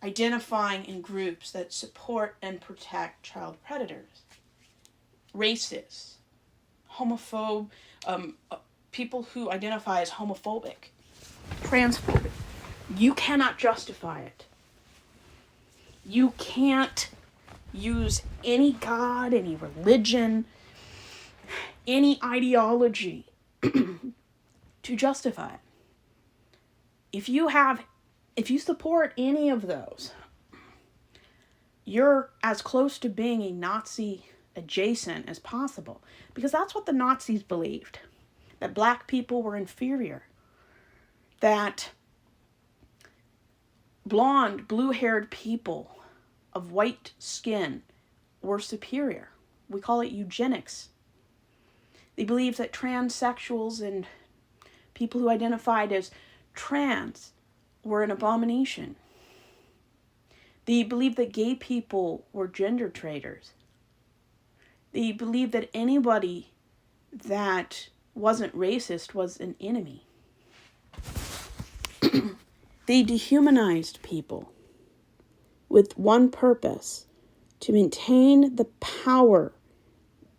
identifying in groups that support and protect child predators, racists, people who identify as homophobic, transphobic. You cannot justify it. You can't use any God, any religion, any ideology to justify it. If you support any of those, you're as close to being a Nazi adjacent as possible, because that's what the Nazis believed, that black people were inferior, that blonde, blue-haired people of white skin were superior. We call it eugenics. They believed that transsexuals and people who identified as trans were an abomination. They believed that gay people were gender traitors. They believed that anybody that wasn't racist was an enemy. They dehumanized people with one purpose: to maintain the power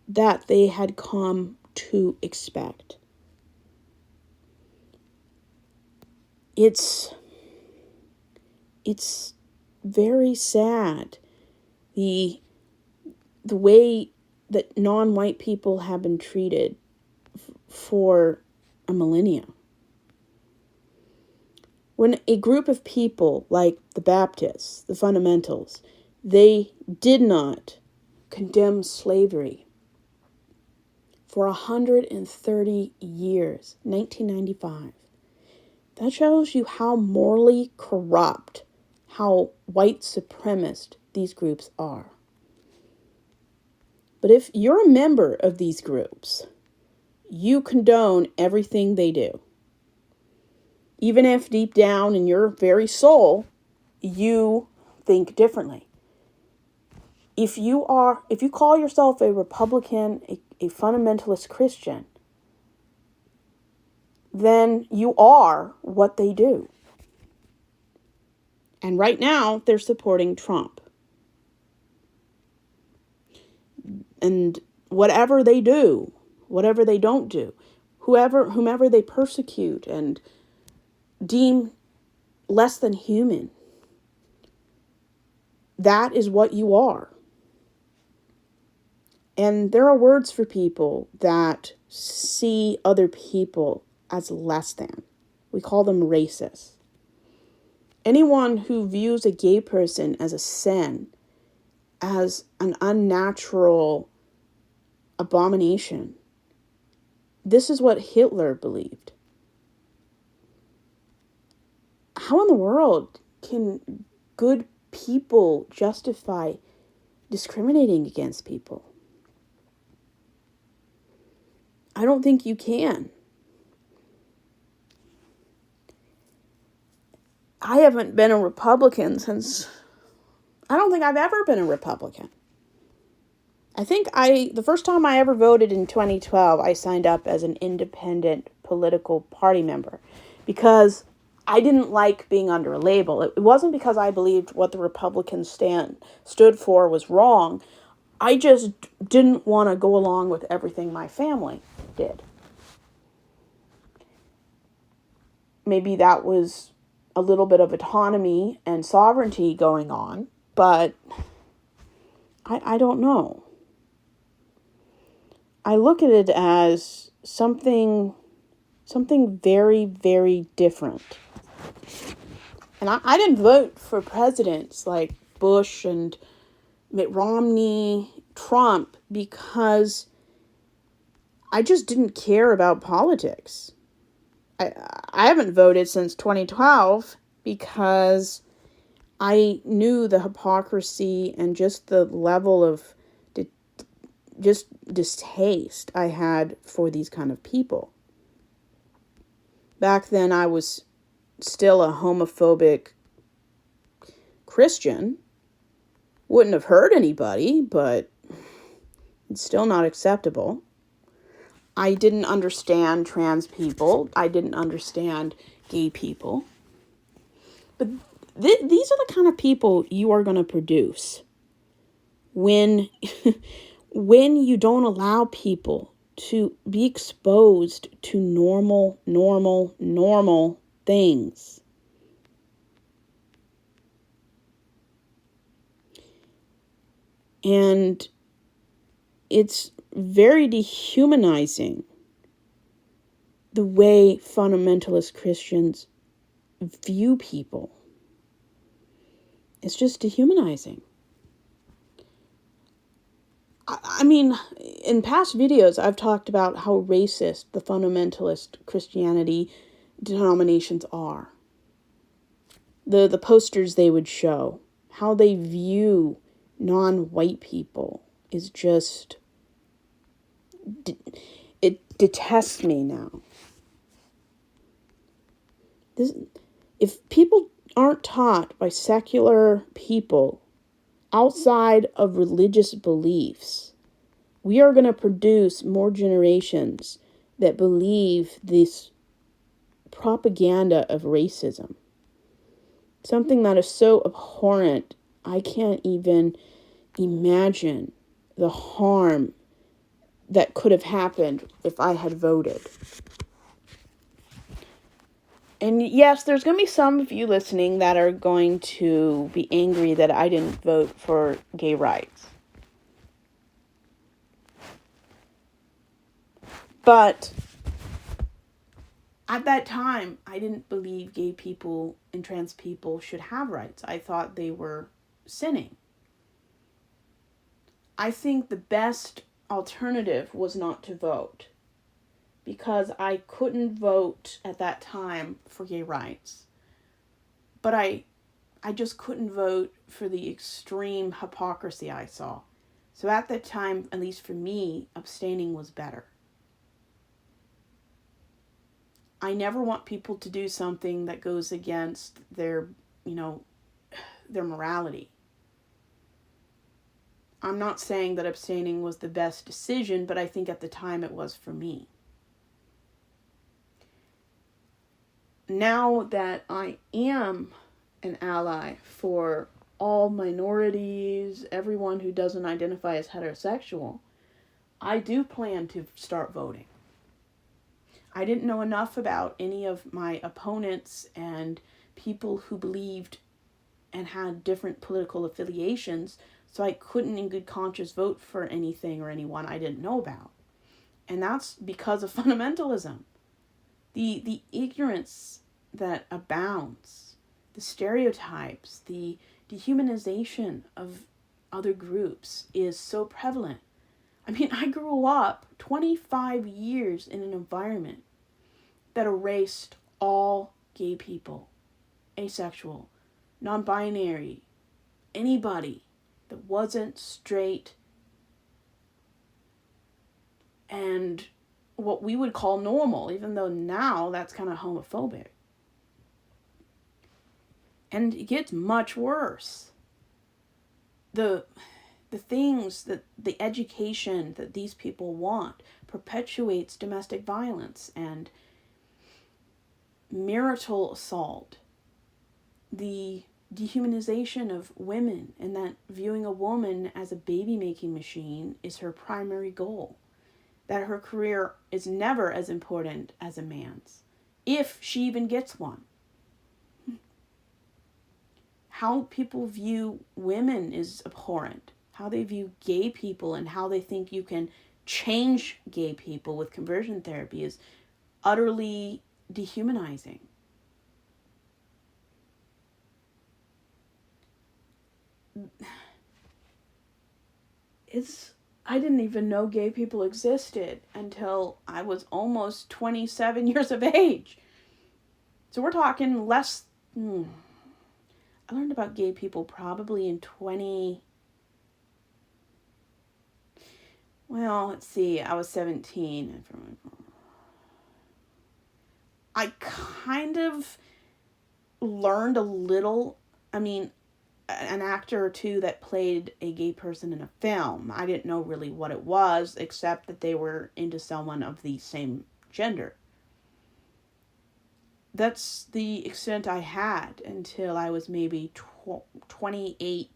that they had come to expect. It's very sad, the way that non-white people have been treated for a millennia. When a group of people like the Baptists, the fundamentals, they did not condemn slavery for 130 years, 1995. That shows you how morally corrupt, how white supremacist these groups are. But if you're a member of these groups, you condone everything they do. Even if deep down in your very soul, you think differently. If you call yourself a Republican, a fundamentalist Christian, then you are what they do. And right now, they're supporting Trump. And whatever they do, whatever they don't do, whomever they persecute and deem less than human, that is what you are. And there are words for people that see other people as less than. We call them racists. Anyone who views a gay person as a sin, as an unnatural abomination, this is what Hitler believed. How in the world can good people justify discriminating against people? I don't think you can. I haven't been a Republican I don't think I've ever been a Republican. I think the first time I ever voted in 2012, I signed up as an independent political party member because I didn't like being under a label. It wasn't because I believed what the Republicans stood for was wrong. I just didn't want to go along with everything my family did. Maybe that was a little bit of autonomy and sovereignty going on, but I don't know. I look at it as something very, very different. And I didn't vote for presidents like Bush and Mitt Romney, Trump, because I just didn't care about politics. I haven't voted since 2012 because I knew the hypocrisy and just the level of just distaste I had for these kind of people. Back then, I was still a homophobic Christian. Wouldn't have hurt anybody, but it's still not acceptable. I didn't understand trans people. I didn't understand gay people. But These are the kind of people you are going to produce when when you don't allow people to be exposed to normal things. And it's very dehumanizing the way fundamentalist Christians view people. It's just dehumanizing. I mean, in past videos, I've talked about how racist the fundamentalist Christianity denominations are. The posters they would show, how they view non-white people is just, it detests me now. If people aren't taught by secular people outside of religious beliefs, we are going to produce more generations that believe this propaganda of racism. Something that is so abhorrent, I can't even imagine the harm that could have happened if I had voted. And yes, there's going to be some of you listening that are going to be angry that I didn't vote for gay rights. But at that time, I didn't believe gay people and trans people should have rights. I thought they were sinning. I think the best alternative was not to vote, because I couldn't vote at that time for gay rights. But I just couldn't vote for the extreme hypocrisy I saw. So at that time, at least for me, abstaining was better. I never want people to do something that goes against their morality. I'm not saying that abstaining was the best decision, but I think at the time it was for me. Now that I am an ally for all minorities, everyone who doesn't identify as heterosexual, I do plan to start voting. I didn't know enough about any of my opponents and people who believed and had different political affiliations, so I couldn't in good conscience vote for anything or anyone I didn't know about. And that's because of fundamentalism. The ignorance that abounds, the stereotypes, the dehumanization of other groups is so prevalent. I mean, I grew up 25 years in an environment that erased all gay people, asexual, non-binary, anybody that wasn't straight and what we would call normal, even though now that's kind of homophobic. And it gets much worse. The things that the education that these people want perpetuates domestic violence and marital assault. The dehumanization of women, and that viewing a woman as a baby-making machine is her primary goal. That her career is never as important as a man's, if she even gets one. How people view women is abhorrent. How they view gay people and how they think you can change gay people with conversion therapy is utterly dehumanizing. I didn't even know gay people existed until I was almost 27 years of age. So we're talking less. I learned about gay people probably in I was 17. I kind of learned a little, an actor or two that played a gay person in a film. I didn't know really what it was, except that they were into someone of the same gender. that's the extent I had until I was maybe 28,